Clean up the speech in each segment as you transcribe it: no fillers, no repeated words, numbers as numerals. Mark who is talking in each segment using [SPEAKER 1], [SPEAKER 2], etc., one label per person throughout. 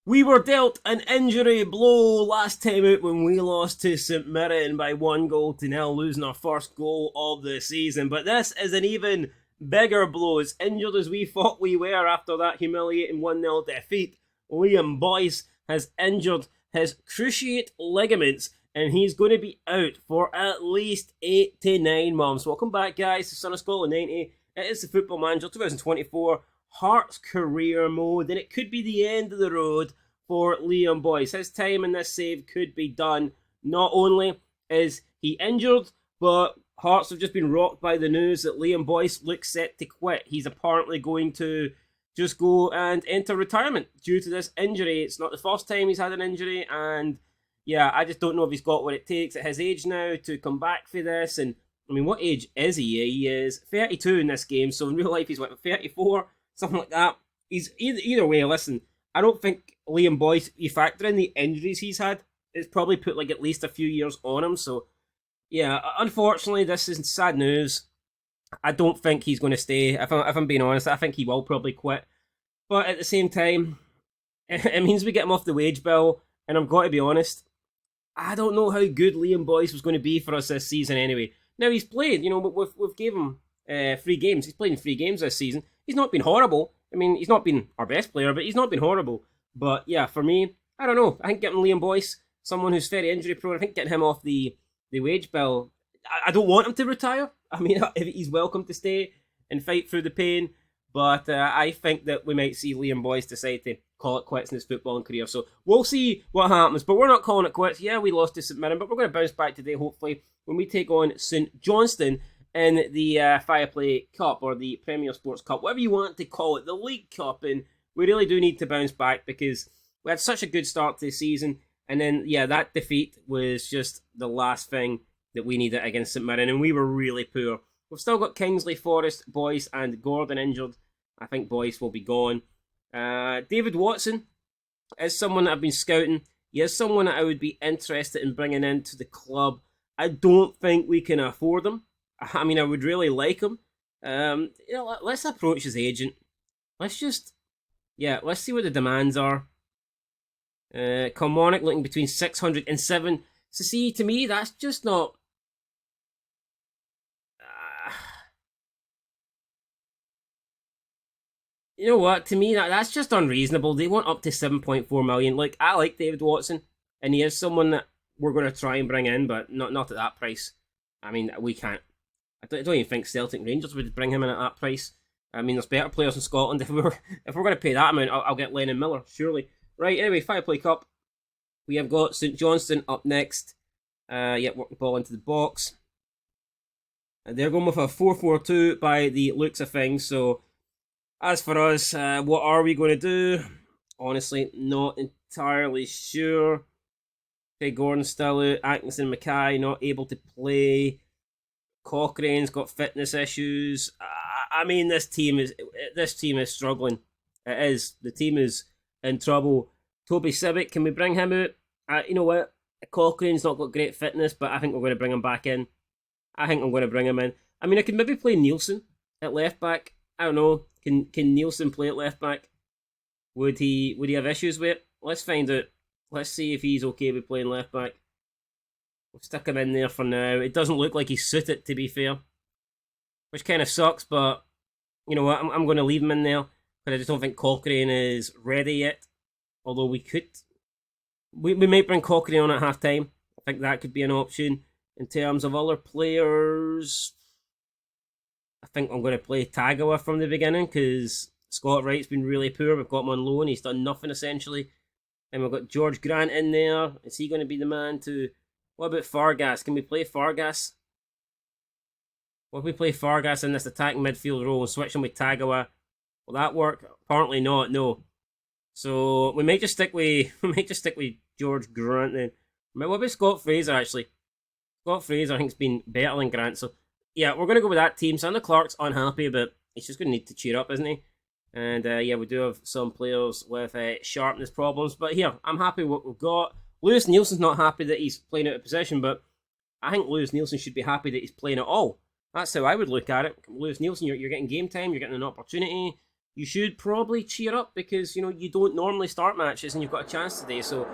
[SPEAKER 1] We were dealt an injury blow last time out when we lost to St Mirren by 1-0, losing our first goal of the season. But this is an even bigger blow. As injured as we thought we were after that humiliating 1-0 defeat, Liam Boyce has injured his cruciate ligaments and he's going to be out for at least 8 to 9 months. Welcome back, guys, to Son of Scotland 90. It is the Football Manager 2024 Hearts career mode, and it could be the end of the road for Liam Boyce. His time in this save could be done. Not only is he injured, but Hearts have just been rocked by the news that Liam Boyce looks set to quit. He's apparently going to just go and enter retirement due to this injury. It's not the first time he's had an injury, and yeah, I just don't know if he's got what it takes at his age now to come back for this. And I mean, what age is he? He is 32 in this game, so in real life he's what, 34? Something like that. He's either way. Listen, I don't think Liam Boyce, you factor in the injuries he's had, it's probably put like at least a few years on him. So yeah, unfortunately, this is sad news. I don't think he's going to stay. If I'm being honest, I think he will probably quit. But at the same time, it means we get him off the wage bill. And I've got to be honest, I don't know how good Liam Boyce was going to be for us this season anyway. Now he's played, we've gave him 3 games. He's played in 3 games this season. He's not been horrible. I mean, he's not been our best player, but he's not been horrible. But yeah, for me, I don't know. I think getting Liam Boyce, someone who's very injury prone, I think getting him off the wage bill, I don't want him to retire. I mean, he's welcome to stay and fight through the pain. But I think that we might see Liam Boyce decide to call it quits in his footballing career. So we'll see what happens. But we're not calling it quits. Yeah, we lost to St Mirren, but we're going to bounce back today, hopefully, when we take on St Johnstone in the Fireplay Cup, or the Premier Sports Cup, whatever you want to call it, the League Cup. And we really do need to bounce back because we had such a good start to the season. And then, yeah, that defeat was just the last thing that we needed against St Mirren, and we were really poor. We've still got Kingsley, Forrest, Boyce, and Gordon injured. I think Boyce will be gone. David Watson is someone that I've been scouting. He is someone that I would be interested in bringing into the club. I don't think we can afford him. I mean, I would really like him. Let's approach his agent. Let's see what the demands are. Kilmarnock looking between 600 and 7. So see, to me, that's just not... You know what? To me, that's just unreasonable. They want up to 7.4 million. Like, I like David Watson, and he is someone that we're going to try and bring in, but not at that price. I mean, we can't. I don't even think Celtic Rangers would bring him in at that price. I mean, there's better players in Scotland. If we're going to pay that amount, I'll get Lennon Miller, surely. Right, anyway, Fireplay Cup. We have got St Johnstone up next. Work the ball into the box. And they're going with a 4-4-2 by the looks of things. So, as for us, what are we going to do? Honestly, not entirely sure. Okay, Gordon's still out. Atkinson, Mackay not able to play. Cochrane's got fitness issues. I mean, this team is struggling. It is. The team is in trouble. Toby Sibic, can we bring him out? You know what? Cochrane's not got great fitness, but I think we're going to bring him back in. I think I'm going to bring him in. I mean, I could maybe play Nielsen at left back. I don't know. Can Nielsen play at left back? Would he have issues with it? Let's find out. Let's see if he's okay with playing left back. We'll stick him in there for now. It doesn't look like he's suited, to be fair, which kind of sucks. But you know what? I'm going to leave him in there because I just don't think Cochrane is ready yet. Although we might bring Cochrane on at half time. I think that could be an option. In terms of other players, I think I'm going to play Tagawa from the beginning because Scott Wright's been really poor. We've got him on loan. He's done nothing essentially. And we've got George Grant in there. Is he going to be the man to... What about Fargas? Can we play Fargas? What if we play Fargas in this attacking midfield role and switch him with Tagawa? Will that work? Apparently not, no. So we might just stick with George Grant then. What about Scott Fraser actually? Scott Fraser I think's been better than Grant, so yeah, we're going to go with that team. Sander Clark's unhappy, but he's just going to need to cheer up, isn't he? And we do have some players with sharpness problems, but here, I'm happy with what we've got. Lewis Nielsen's not happy that he's playing out of position, but I think Lewis Nielsen should be happy that he's playing at all. That's how I would look at it. Lewis Nielsen, you're getting game time, you're getting an opportunity. you should probably cheer up because, you know, you don't normally start matches and you've got a chance today. So,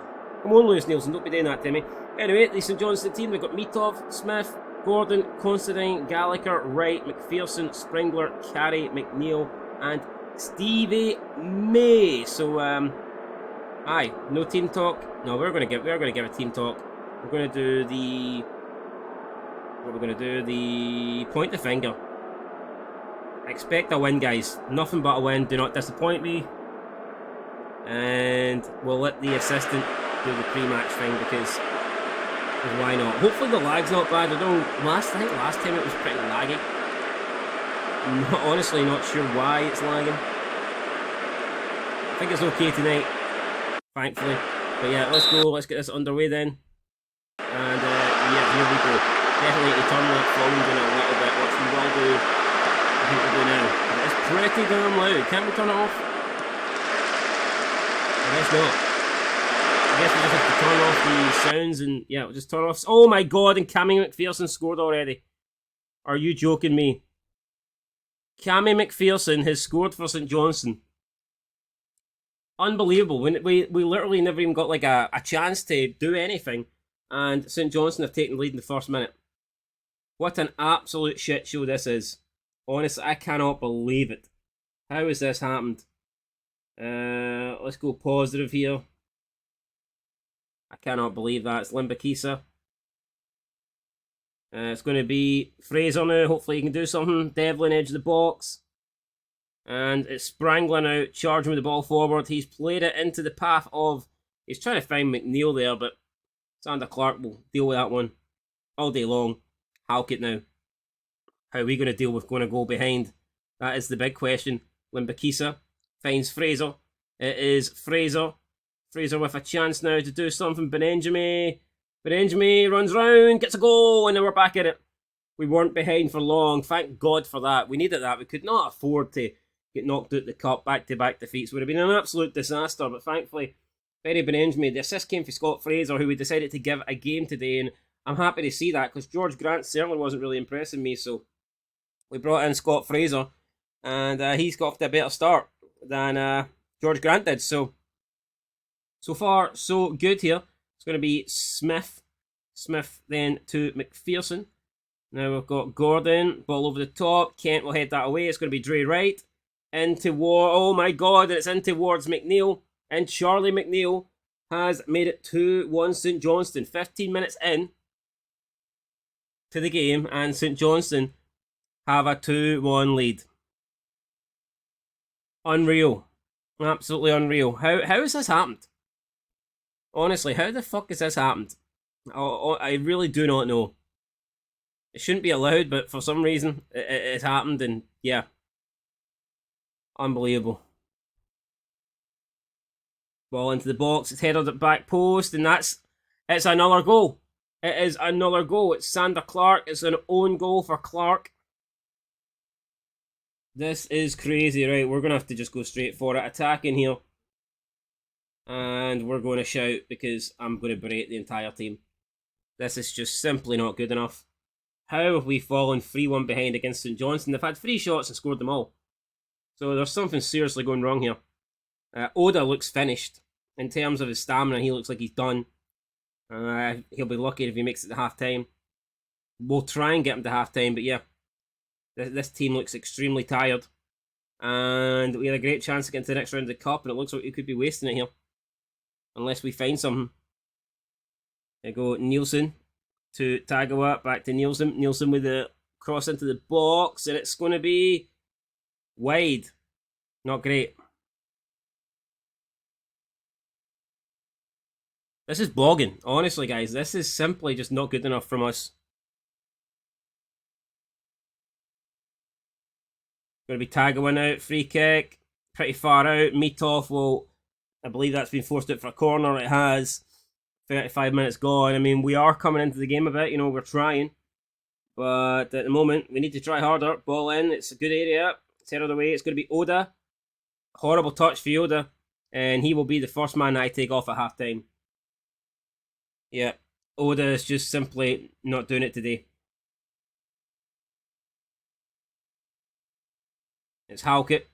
[SPEAKER 1] come on, Lewis Nielsen, don't be doing that to me. Anyway, the St Johnstone team, they've got Mitov, Smith, Gordon, Considine, Gallagher, Wright, McPherson, Springler, Carey, McNeil, and Stevie May. So, aye, no team talk. No, we're gonna give a team talk. We're gonna do the point the finger. Expect a win, guys. Nothing but a win. Do not disappoint me. And we'll let the assistant do the pre-match thing because why not? Hopefully the lag's not bad. I think last time it was pretty laggy. I'm honestly not sure why it's lagging. I think it's okay tonight, thankfully. But yeah, let's go. Let's get this underway then. And yeah, here we go. Definitely to turn that phone down a little bit, which we will do. I think we'll do now. It's pretty damn loud. Can't we turn it off? I guess not. I guess we just have to turn off the sounds and yeah, we'll just turn off. Oh my god, and Cammy McPherson scored already. Are you joking me? Cammy McPherson has scored for St Johnstone. Unbelievable. We literally never even got like a chance to do anything. And St Johnstone have taken the lead in the first minute. What an absolute shit show this is. Honestly, I cannot believe it. How has this happened? Let's go positive here. I cannot believe that. It's Limbakisa. It's going to be Fraser now. Hopefully he can do something. Devlin edge of the box. And it's Sprangler now, charging with the ball forward. He's played it into the path of... He's trying to find McNeil there, but Sander Clark will deal with that one all day long. Halkett now. How are we going to deal with going to go behind? That is the big question. Limbakisa finds Fraser. It is Fraser. Fraser with a chance now to do something. Benenjami runs round, gets a goal, and then we're back at it. We weren't behind for long. Thank God for that. We needed that. We could not afford to get knocked out the cup. Back-to-back defeats would have been an absolute disaster, but thankfully, Barry Benenjami, the assist came for Scott Fraser, who we decided to give a game today, and I'm happy to see that, because George Grant certainly wasn't really impressing me, so we brought in Scott Fraser, and he's got off to a better start than George Grant did, so far, so good here. It's going to be Smith then to McPherson. Now we've got Gordon, ball over the top. Kent will head that away. It's going to be Dre Wright. Oh my god, it's in towards McNeil. And Charlie McNeil has made it 2-1 St Johnstone. 15 minutes in to the game, and St Johnstone have a 2-1 lead. Unreal. Absolutely unreal. How has this happened? Honestly, how the fuck has this happened? I really do not know. It shouldn't be allowed, but for some reason, it happened, and yeah. Unbelievable. Ball into the box, it's headed at back post, and it's another goal. It is another goal. It's Sander Clark. It's an own goal for Clark. This is crazy, right? We're going to have to just go straight for it. Attacking here. And we're going to shout because I'm going to berate the entire team. This is just simply not good enough. How have we fallen 3-1 behind against St Johnstone? They've had 3 shots and scored them all. So there's something seriously going wrong here. Oda looks finished. In terms of his stamina, he looks like he's done. He'll be lucky if he makes it to half-time. We'll try and get him to half-time, but yeah. This team looks extremely tired. And we had a great chance to get into the next round of the cup, and it looks like we could be wasting it here. Unless we find something. There you go, Nielsen to Tagawa, back to Nielsen. Nielsen with the cross into the box, and it's going to be wide. Not great. This is bogging. Honestly, guys, this is simply just not good enough from us. Going to be Tagawa out, free kick. Pretty far out. Mitov will... I believe that's been forced out for a corner. It has. 35 minutes gone. I mean, we are coming into the game a bit. You know, we're trying. But at the moment, we need to try harder. Ball in. It's a good area. It's headed away. It's going to be Oda. Horrible touch for Oda. And he will be the first man I take off at half-time. Yeah. Oda is just simply not doing it today. It's Halkett.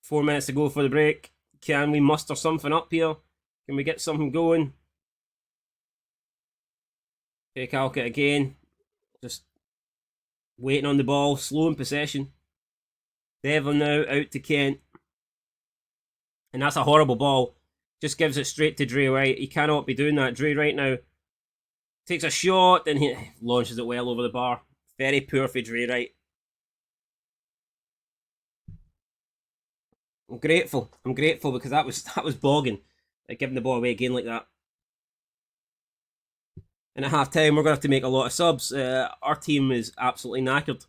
[SPEAKER 1] 4 minutes to go for the break. Can we muster something up here? Can we get something going? Take Halkett again. Just waiting on the ball. Slow in possession. Devlin now out to Kent. And that's a horrible ball. Just gives it straight to Dre Wright. He cannot be doing that. Dre Wright now takes a shot and he launches it well over the bar. Very poor for Dre Wright. I'm grateful because that was bogging. Giving the ball away again like that. And at half time, we're going to have to make a lot of subs. Our team is absolutely knackered.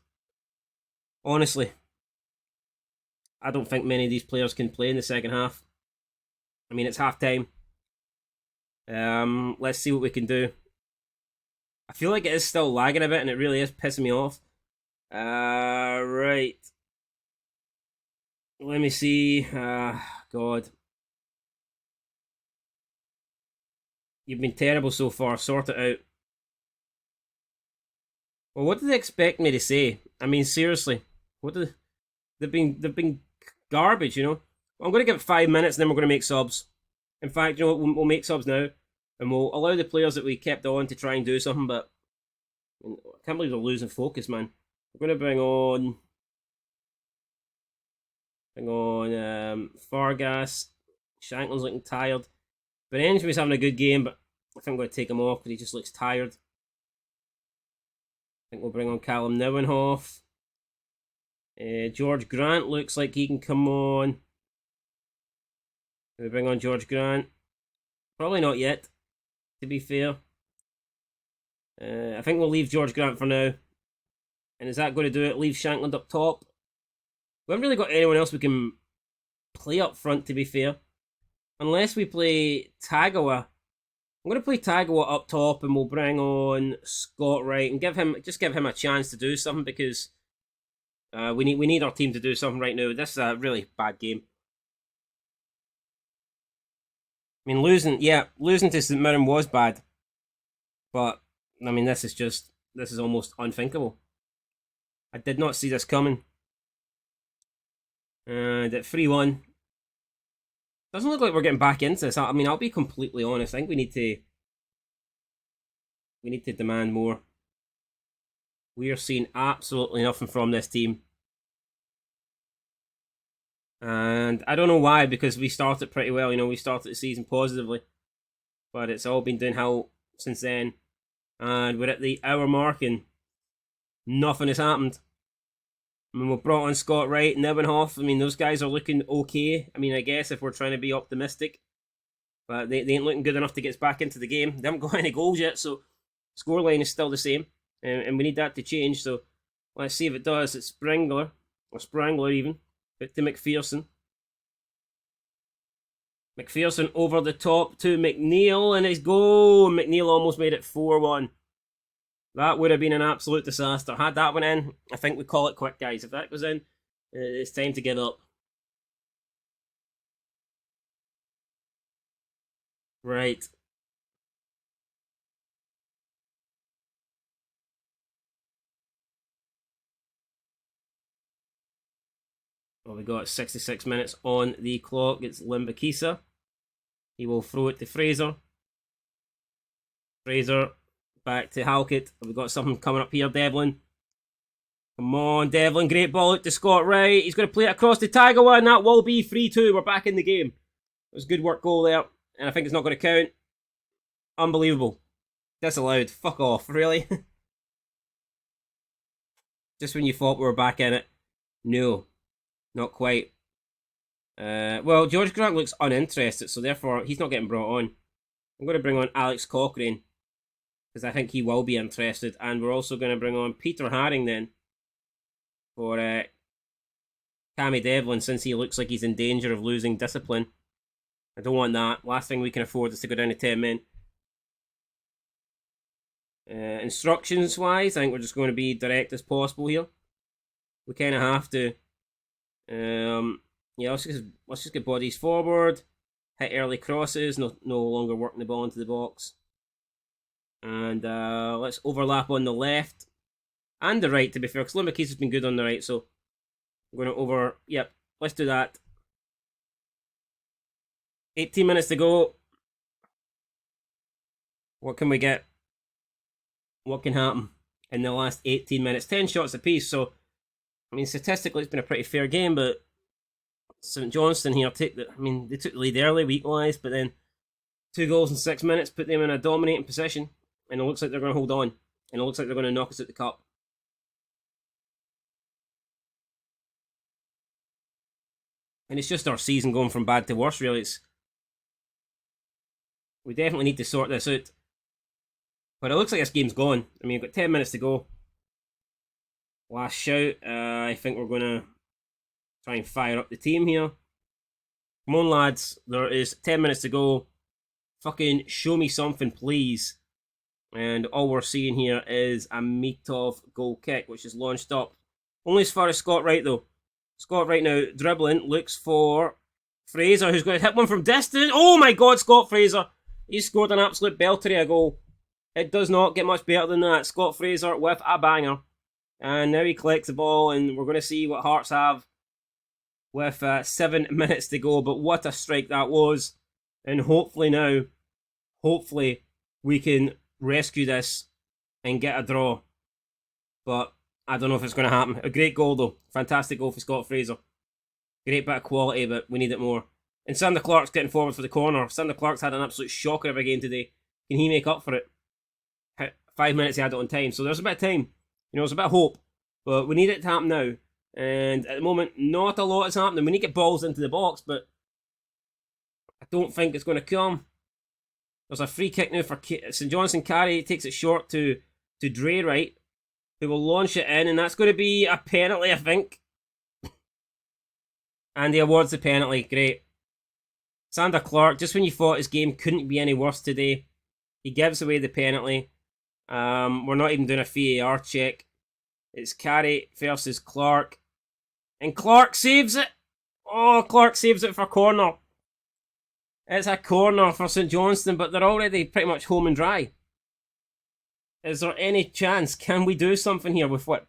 [SPEAKER 1] Honestly. I don't think many of these players can play in the second half. I mean, it's half time. Let's see what we can do. I feel like it is still lagging a bit and it really is pissing me off. Right. Let me see. God. You've been terrible so far. Sort it out. Well, what do they expect me to say? I mean, seriously. They've been garbage, you know? Well, I'm going to give it 5 minutes and then we're going to make subs. In fact, you know what? We'll make subs now. And we'll allow the players that we kept on to try and do something, but I can't believe they're losing focus, man. We're going to bring on Fargas. Shanklin's looking tired. But Benjamin's having a good game, but I think I'm going to take him off because he just looks tired. I think we'll bring on Callum Neuenhoff. George Grant looks like he can come on. Can we bring on George Grant? Probably not yet, to be fair. I think we'll leave George Grant for now. And is that going to do it? Leave Shankland up top. We haven't really got anyone else we can play up front, to be fair. Unless we play Tagawa. I'm going to play Tagawa up top and we'll bring on Scott Wright and give him a chance to do something because we need our team to do something right now. This is a really bad game. I mean, losing to St Mirren was bad. But, I mean, this is almost unthinkable. I did not see this coming. And at 3-1. Doesn't look like we're getting back into this. I mean, I'll be completely honest. I think we need to demand more. We are seeing absolutely nothing from this team. And I don't know why, because we started pretty well. You know, we started the season positively. But it's all been downhill since then. And we're at the hour mark and nothing has happened. I mean, we've brought on Scott Wright, Neuenhoff. I mean, those guys are looking okay. I mean, I guess if we're trying to be optimistic. But they ain't looking good enough to get us back into the game. They haven't got any goals yet, so scoreline is still the same. And we need that to change, so let's see if it does. It's Sprangler even. Back to McPherson. McPherson over the top to McNeil, and it's goal. McNeil almost made it 4-1. That would have been an absolute disaster. Had that one in, I think we call it quick, guys. If that goes in, it's time to give up. Right. Well, we got 66 minutes on the clock. It's Limbakisa. He will throw it to Fraser. Fraser back to Halkett. We've got something coming up here, Devlin. Come on, Devlin. Great ball out to Scott Wright. He's going to play it across to Tagawa, and that will be 3-2. We're back in the game. It was a good work goal there, and I think it's not going to count. Unbelievable. Disallowed. Fuck off, really? Just when you thought we were back in it. No, not quite. Well, George Grant looks uninterested, so therefore he's not getting brought on. I'm going to bring on Alex Cochrane, because I think he will be interested. And we're also going to bring on Peter Haring then for Cammy Devlin, since he looks like he's in danger of losing discipline. I don't want that. Last thing we can afford is to go down to 10 men. Instructions-wise, I think we're just going to be direct as possible here. We kind of have to. Yeah, let's just get bodies forward. Hit early crosses. No longer working the ball into the box. And let's overlap on the left and the right, to be fair, because Limbakis has been good on the right, so I'm going to yep, let's do that. 18 minutes to go. What can we get? What can happen in the last 18 minutes? 10 shots apiece, so I mean, statistically, it's been a pretty fair game, but St Johnstone here they took the lead early, we equalised, but then 2 goals in 6 minutes put them in a dominating position, and it looks like they're going to hold on, and it looks like they're going to knock us out the cup. And it's just our season going from bad to worse, really. We definitely need to sort this out. But it looks like this game's gone. I mean, we've got 10 minutes to go. Last shout. I think we're going to try and fire up the team here. Come on, lads. There is 10 minutes to go. Fucking show me something, please. And all we're seeing here is a Mitov goal kick, which is launched up. Only as far as Scott Wright, though. Scott Wright now dribbling, looks for Fraser, who's going to hit one from distance. Oh my god, Scott Fraser. He's scored an absolute belter of a goal. It does not get much better than that. Scott Fraser with a banger. And now he collects the ball, and we're going to see what Hearts have with 7 minutes to go. But what a strike that was. And hopefully we can rescue this and get a draw. But I don't know if it's going to happen. A great goal, though. Fantastic goal for Scott Fraser. Great bit of quality, but we need it more. And Sander Clark's getting forward for the corner. Sander Clark's had an absolute shocker of a game today. Can he make up for it? 5 minutes he had it on time. So there's a bit of time. You know, there's a bit of hope. But we need it to happen now. And at the moment, not a lot is happening. We need to get balls into the box, but I don't think it's going to come. There's a free kick now for St Johnstone. Carey takes it short to Drayright, who will launch it in, and that's going to be a penalty, I think. And he awards the penalty. Great. Sander Clark, just when you thought his game couldn't be any worse today, he gives away the penalty. We're not even doing a VAR check. It's Carey versus Clark. And Clark saves it. Oh, Clark saves it for corner. It's a corner for St Johnstone, but they're already pretty much home and dry. Is there any chance? Can we do something here with what?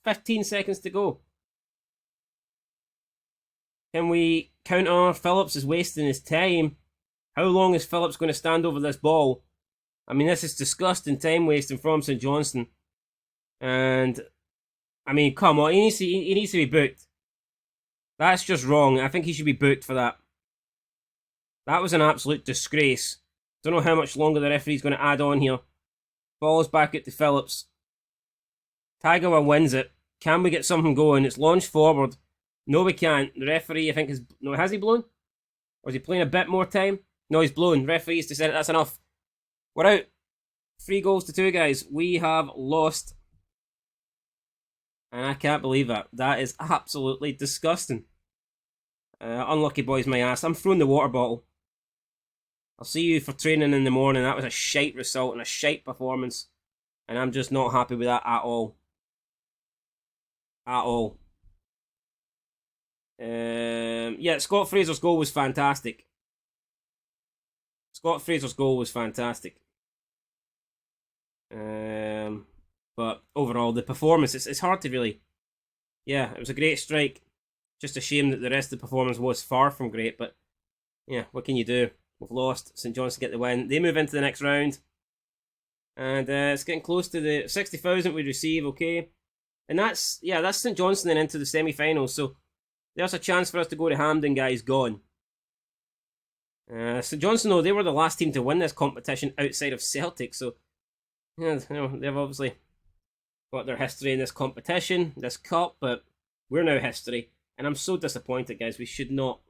[SPEAKER 1] 15 seconds to go. Can we counter? Phillips is wasting his time. How long is Phillips going to stand over this ball? I mean, this is disgusting time wasting from St Johnstone. And, I mean, come on, he needs to be booked. That's just wrong. I think he should be booked for that. That was an absolute disgrace. Don't know how much longer the referee's going to add on here. Ball's back out to Phillips. Tagawa wins it. Can we get something going? It's launched forward. No, we can't. The referee, I think, is... No, has he blown? Or is he playing a bit more time? No, he's blown. Referee's decided that's enough. We're out. 3 goals to 2, guys. We have lost. And I can't believe that. That is absolutely disgusting. Unlucky boys, my ass. I'm throwing the water bottle. I'll see you for training in the morning. That was a shite result and a shite performance. And I'm just not happy with that at all. At all. Yeah, Scott Fraser's goal was fantastic. Scott Fraser's goal was fantastic. But overall, the performance, it's hard to really... Yeah, it was a great strike. Just a shame that the rest of the performance was far from great, but yeah, what can you do? We've lost. St Johnstone get the win. They move into the next round. And it's getting close to the 60,000 we receive, okay? And that's St Johnstone then into the semi-finals, so there's a chance for us to go to Hampden, guys, gone. St Johnstone, though, they were the last team to win this competition outside of Celtic, so yeah, you know, they've obviously got their history in this competition, this cup, but we're now history. And I'm so disappointed, guys. We should not...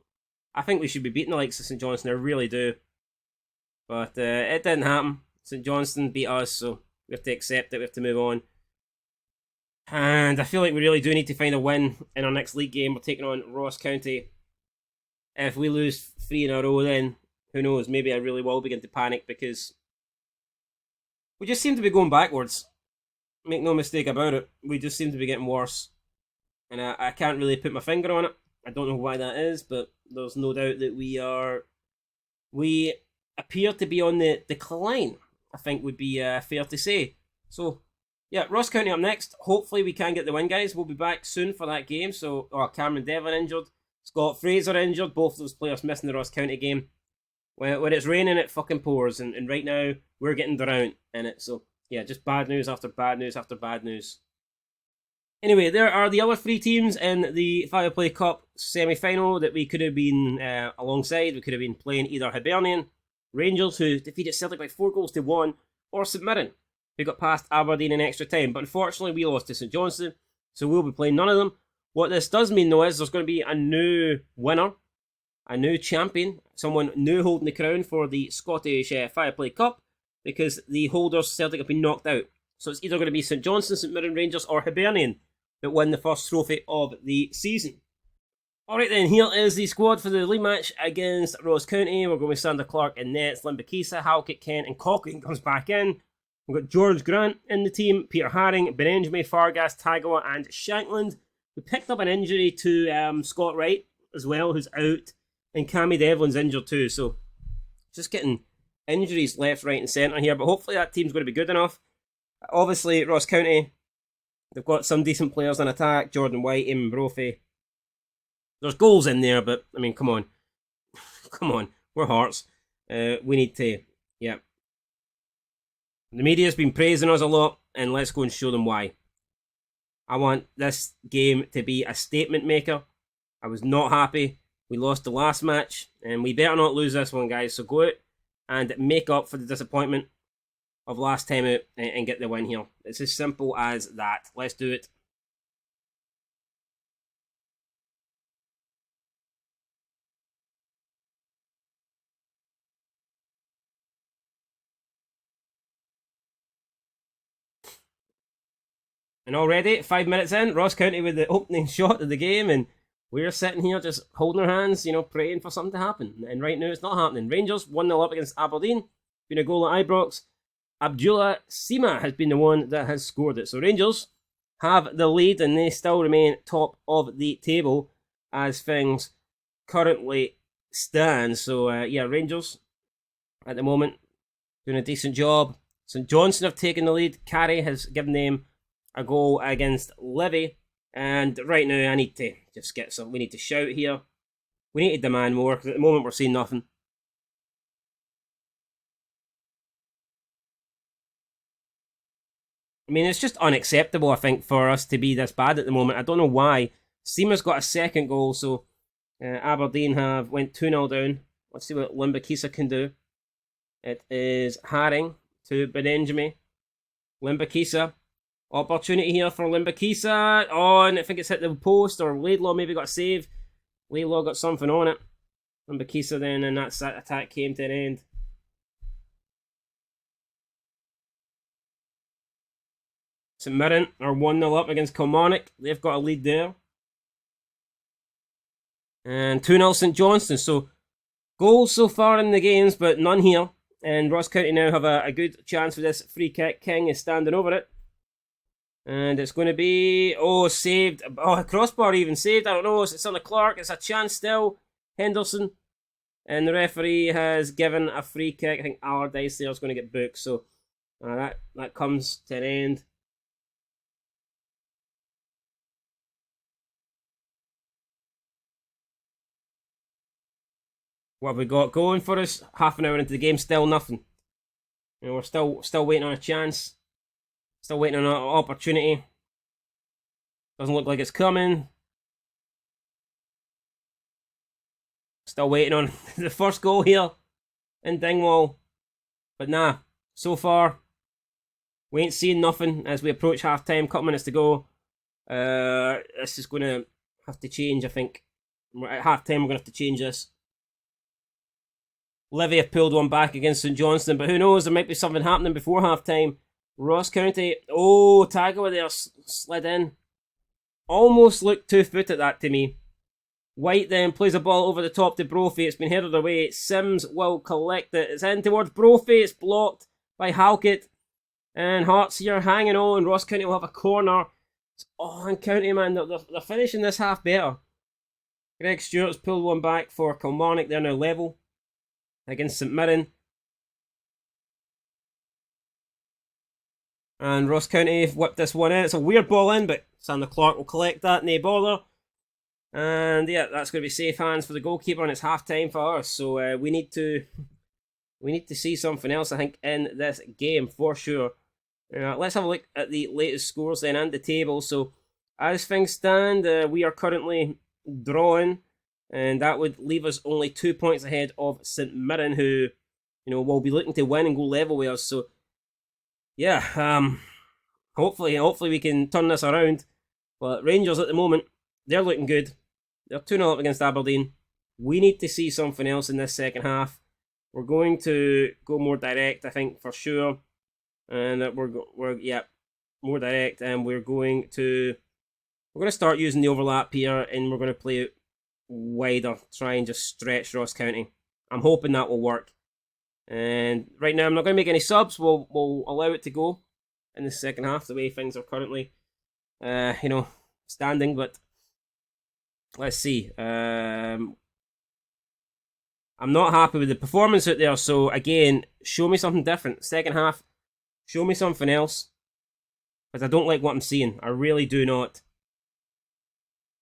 [SPEAKER 1] I think we should be beating the likes of St Johnstone. I really do. But it didn't happen. St Johnstone beat us, so we have to accept it. We have to move on. And I feel like we really do need to find a win in our next league game. We're taking on Ross County. If we lose 3 in a row, then who knows? Maybe I really will begin to panic because we just seem to be going backwards. Make no mistake about it. We just seem to be getting worse. And I can't really put my finger on it. I don't know why that is, but there's no doubt that we appear to be on the decline, I think would be fair to say. So, yeah, Ross County up next. Hopefully we can get the win, guys. We'll be back soon for that game. So, Cameron Devlin injured. Scott Fraser injured, both of those players missing the Ross County game. When it's raining, it fucking pours, and right now, we're getting drowned in it. So, yeah, just bad news after bad news after bad news. Anyway, there are the other 3 teams in the Fireplay Cup semi-final that we could have been alongside. We could have been playing either Hibernian, Rangers, who defeated Celtic by 4-1, or St Mirren, who got past Aberdeen in extra time. But unfortunately, we lost to St Johnstone, so we'll be playing none of them. What this does mean, though, is there's going to be a new winner, a new champion, someone new holding the crown for the Scottish Fireplay Cup, because the holders, Celtic, have been knocked out. So it's either going to be St Johnstone, St Mirren, Rangers, or Hibernian that win the first trophy of the season. Alright then, here is the squad for the league match against Ross County. We're going with Sander Clark in nets, Limbakisa, Halkett, Kent, and Cochrane comes back in. We've got George Grant in the team, Peter Haring, Benenjme, Fargas, Tagawa, and Shankland. We picked up an injury to Scott Wright as well, who's out, and Cammy Devlin's injured too, so just getting injuries left, right, and centre here, but hopefully that team's going to be good enough. Obviously, Ross County, they've got some decent players in attack, Jordan White, Eamon Brophy. There's goals in there, but, I mean, come on. Come on, we're Hearts. We need to, yeah. The media's been praising us a lot, and let's go and show them why. I want this game to be a statement maker. I was not happy. We lost the last match, and we better not lose this one, guys. So go out and make up for the disappointment of last time out and get the win here. It's as simple as that. Let's do it. And already, 5 minutes in, Ross County with the opening shot of the game, and we're sitting here just holding our hands, praying for something to happen. And right now, it's not happening. Rangers 1-0 up against Aberdeen. Been a goal at Ibrox. Abdullah Sima has been the one that has scored it. So Rangers have the lead, and they still remain top of the table as things currently stand. So, yeah, Rangers at the moment doing a decent job. St Johnstone have taken the lead. Carey has given them a goal against Livy. And right now, I need to just get some. We need to shout here. We need to demand more, because at the moment, we're seeing nothing. I mean, it's just unacceptable, I think, for us to be this bad at the moment. I don't know why. Seamer's got a second goal, so Aberdeen have went 2-0 down. Let's see what Limbakisa can do. It is Haring to Benenjme. Limbakisa. Opportunity here for Limbakisa. Oh, and I think it's hit the post, or Laidlaw maybe got a save. Laidlaw got something on it. Limbakisa then, and that attack came to an end. St Mirren are 1-0 up against Kilmarnock. They've got a lead there. And 2-0 St Johnstone. So, goals so far in the games, but none here. And Ross County now have a good chance for this free kick. King is standing over it. And it's going to be, saved. Oh, a crossbar even saved. I don't know. It's on the Clark. It's a chance still. Henderson. And the referee has given a free kick. I think Allardyce there is going to get booked. So that comes to an end. What have we got going for us? Half an hour into the game, still nothing. We're still waiting on a chance. Still waiting on an opportunity. Doesn't look like it's coming. Still waiting on the first goal here in Dingwall. But nah, so far, we ain't seeing nothing as we approach half-time. Couple minutes to go. This is going to have to change, I think. At half-time, we're going to have to change this. Livy have pulled one back against St Johnstone, but who knows, there might be something happening before half-time. Ross County, Tagawa there slid in. Almost looked 2-foot at that to me. White then plays a ball over the top to Brophy. It's been headed away. Sims will collect it. It's in towards Brophy. It's blocked by Halkett. And Hearts here hanging on. Ross County will have a corner. And County, man, they're finishing this half better. Greg Stewart's pulled one back for Kilmarnock. They're now level against St Mirren. And Ross County whipped this one in. It's a weird ball in, but Sander Clark will collect that. No bother. And yeah, that's going to be safe hands for the goalkeeper, and it's half time for us. So we need to see something else, I think, in this game for sure. Let's have a look at the latest scores then and the table. So as things stand, we are currently drawing, and that would leave us only 2 points ahead of St Mirren, who will be looking to win and go level with us. So yeah, hopefully we can turn this around. But Rangers at the moment, they're looking good. They're 2-0 up against Aberdeen. We need to see something else in this second half. We're going to go more direct, I think, for sure. And we're more direct, and we're going to start using the overlap here, and we're going to play it wider, try and just stretch Ross County. I'm hoping that will work. And right now, I'm not going to make any subs. We'll allow it to go in the second half, the way things are currently, standing. But let's see. I'm not happy with the performance out there. So again, show me something different. Second half, show me something else, because I don't like what I'm seeing. I really do not.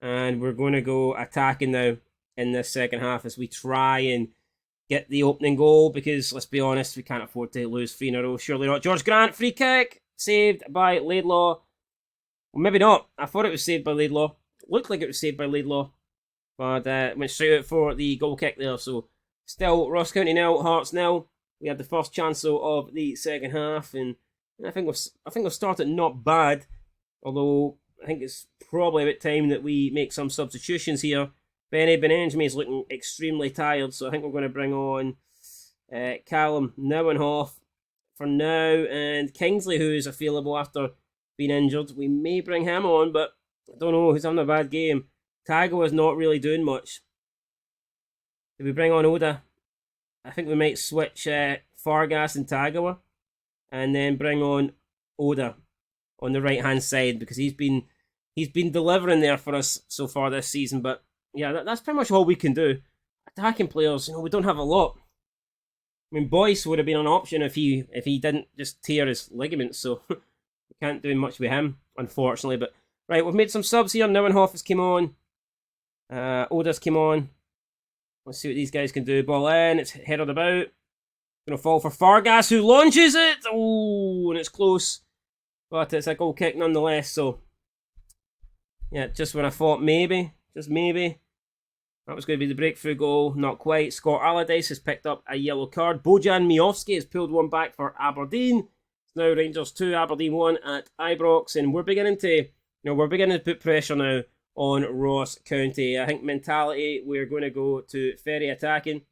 [SPEAKER 1] And we're going to go attacking now in this second half as we try and get the opening goal, because let's be honest, we can't afford to lose 3 in a row. Surely not. George Grant, free kick, saved by Laidlaw. Well, maybe not. I thought it was saved by Laidlaw. Looked like it was saved by Laidlaw, but went straight out for the goal kick there. So still Ross County 0, Hearts 0. We had the first chance of the second half, and I think we've started not bad. Although I think it's probably about time that we make some substitutions here. Benny Benenjami is looking extremely tired, so I think we're going to bring on Callum Nieuwenhof for now, and Kingsley, who is available after being injured. We may bring him on, but I don't know. He's having a bad game. Tago is not really doing much. If we bring on Oda, I think we might switch Fargas and Tagawa, and then bring on Oda on the right hand side, because he's been delivering there for us so far this season. But yeah, that's pretty much all we can do. Attacking players, we don't have a lot. I mean, Boyce would have been an option if he didn't just tear his ligaments, so we can't do much with him, unfortunately. But right, we've made some subs here. Nieuwenhof has come on. Oda's come on. Let's see what these guys can do. Ball in, it's headed about. Gonna fall for Fargas, who launches it. Oh, and it's close, but it's a goal kick nonetheless. So yeah, just when I thought maybe, just maybe, that was going to be the breakthrough goal, not quite. Scott Allardyce has picked up a yellow card. Bojan Miovski has pulled one back for Aberdeen. It's now Rangers 2, Aberdeen 1 at Ibrox, and we're beginning to put pressure now on Ross County. I think mentality, we're going to go to Ferry attacking,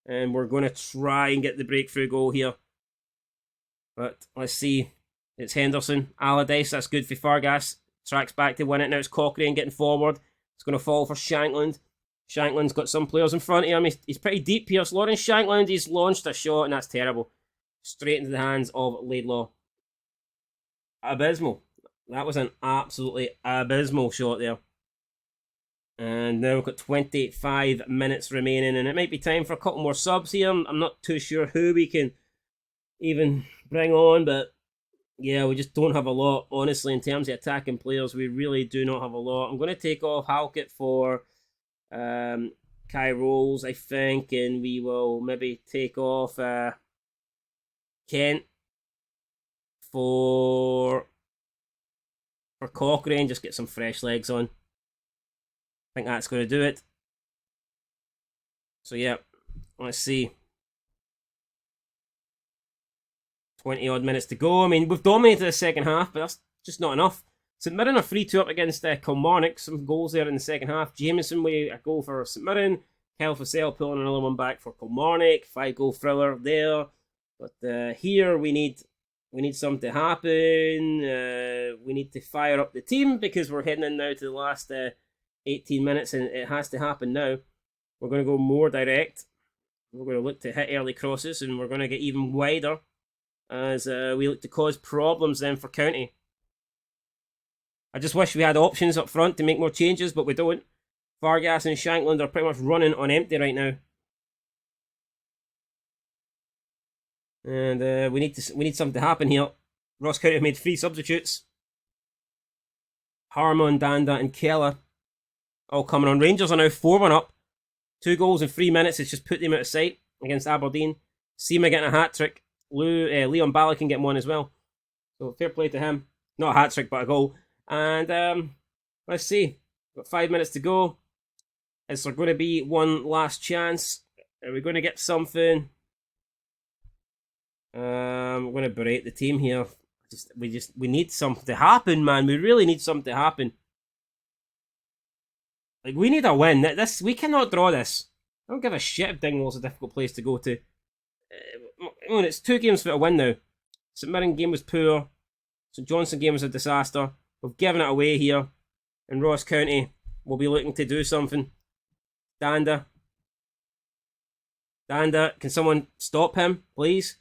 [SPEAKER 1] and we're going to try and get the breakthrough goal here. But let's see. It's Henderson, Allardyce, that's good for Fargas. Tracks back to win it. Now it's Cochrane getting forward. It's going to fall for Shankland. Shankland's got some players in front of him. He's pretty deep here. Lawrence Shankland, he's launched a shot, and that's terrible. Straight into the hands of Laidlaw. Abysmal. That was an absolutely abysmal shot there. And now we've got 25 minutes remaining, and it might be time for a couple more subs here. I'm not too sure who we can even bring on, but yeah, we just don't have a lot, honestly, in terms of attacking players. We really do not have a lot. I'm going to take off Halkett for Kai Rolls, I think, and we will maybe take off Kent for Cochrane, just get some fresh legs on. I think that's going to do it. So yeah, let's see. 20 odd minutes to go. I mean, we've dominated the second half, but that's just not enough. St Mirren are 3-2 up against Kilmarnock. Some goals there in the second half. Jameson with a goal for St Mirren. Kyle Fussell pulling another one back for Kilmarnock. 5-goal thriller there. But here we need something to happen. We need to fire up the team, because we're heading in now to the last 18 minutes, and it has to happen now. We're going to go more direct. We're going to look to hit early crosses, and we're going to get even wider as we look to cause problems then for County. I just wish we had options up front to make more changes, but we don't. Fargas and Shankland are pretty much running on empty right now. And we need something to happen here. Ross County have made 3 substitutes. Harmon, Danda and Keller all coming on. Rangers are now 4-1 up. 2 goals in 3 minutes. It's just put them out of sight against Aberdeen. Seema getting a hat-trick. Leon Bala can get one as well. So fair play to him. Not a hat-trick, but a goal. And let's see. Got 5 minutes to go. Is there going to be one last chance? Are we going to get something? I'm going to berate the team here. We need something to happen, man. We really need something to happen. Like, we need a win. We cannot draw this. I don't give a shit if Dingwall's a difficult place to go to. It's 2 games for a win now. St Mirren game was poor. St Johnstone game was a disaster. We've given it away here. In Ross County, we'll be looking to do something. Danda, can someone stop him, please?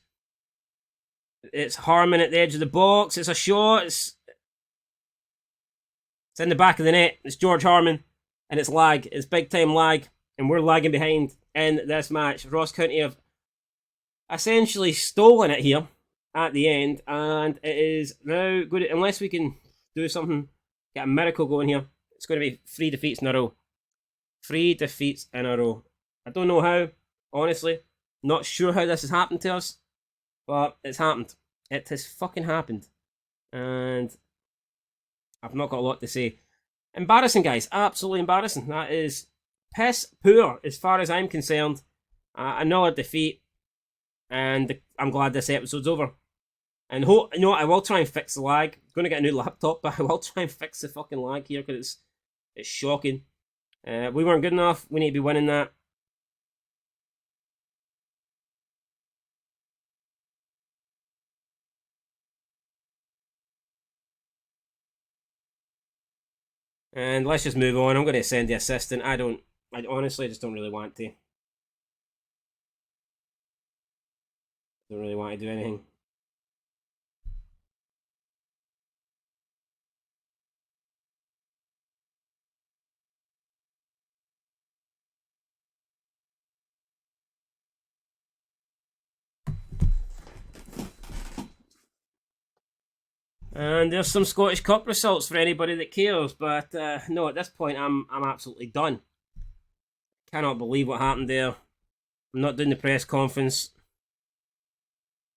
[SPEAKER 1] It's Harmon at the edge of the box. It's a shot. It's in the back of the net. It's George Harmon. And it's lag. It's big time lag. And we're lagging behind in this match. Ross County have essentially stolen it here at the end. And it is now good. Unless we can do something, get a miracle going here, it's going to be 3 defeats in a row. 3 defeats in a row. I don't know how, honestly. Not sure how this has happened to us. But it's happened. It has fucking happened. And I've not got a lot to say. Embarrassing, guys. Absolutely embarrassing. That is piss poor as far as I'm concerned. Another defeat. And I'm glad this episode's over. And I will try and fix the lag. I'm going to get a new laptop, but I will try and fix the fucking lag here because it's shocking. We weren't good enough. We need to be winning that. And let's just move on. I'm going to send the assistant. I honestly just don't really want to. Don't really want to do anything. And there's some Scottish Cup results for anybody that cares, but no, at this point I'm absolutely done. Cannot believe what happened there. I'm not doing the press conference.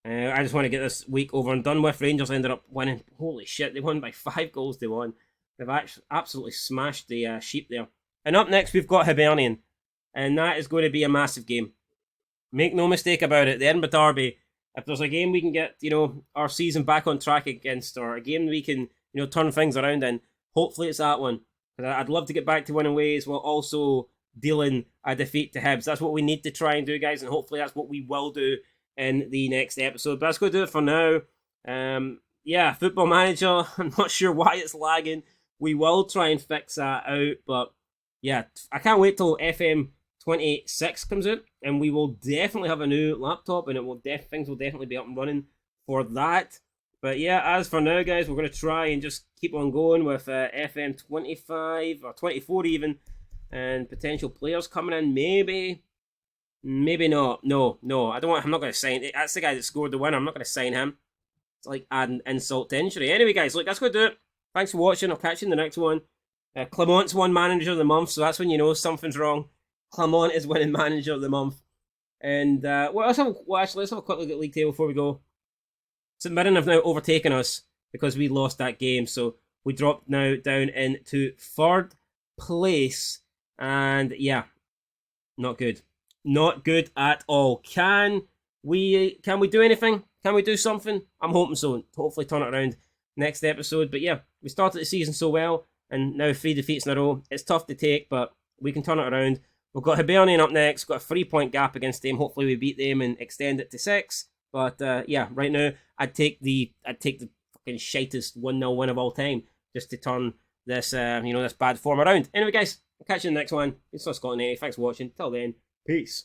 [SPEAKER 1] I just want to get this week over and done with. Rangers ended up winning. Holy shit, they won by 5 goals to 1. They've actually absolutely smashed the sheep there. And up next we've got Hibernian, and that is going to be a massive game. Make no mistake about it, the Edinburgh Derby. If there's a game we can get, our season back on track against, or a game we can, turn things around in, hopefully it's that one. I'd love to get back to winning ways while also dealing a defeat to Hibs. That's what we need to try and do, guys, and hopefully that's what we will do in the next episode. But that's going to do it for now. Yeah, Football Manager, I'm not sure why it's lagging. We will try and fix that out, but yeah, I can't wait till FM26 comes out, and we will definitely have a new laptop, and things will definitely be up and running for that. But yeah, as for now, guys, we're going to try and just keep on going with FM25 or 24 even, and potential players coming in. Maybe not. No, I don't want. I'm not going to sign. That's the guy that scored the winner. I'm not going to sign him. It's like adding insult to injury. Anyway, guys, look, that's going to do it. Thanks for watching. I'll catch you in the next one. Clement's won Manager of the Month, so that's when you know something's wrong. Clement is winning Manager of the Month. And let's have a quick look at league table before we go. St Mirren have now overtaken us because we lost that game, so we dropped now down into 3rd place. And yeah, not good. Not good at all. Can we do anything? Can we do something? I'm hoping so. Hopefully turn it around next episode. But yeah, we started the season so well, and now 3 defeats in a row. It's tough to take, but we can turn it around. We've got Hibernian up next. Got a 3-point gap against them. Hopefully we beat them and extend it to 6. But yeah, right now I'd take the fucking shitest 1-0 win of all time just to turn this this bad form around. Anyway, guys, I'll catch you in the next one. It's not Scotland 80. Thanks for watching. Till then, peace.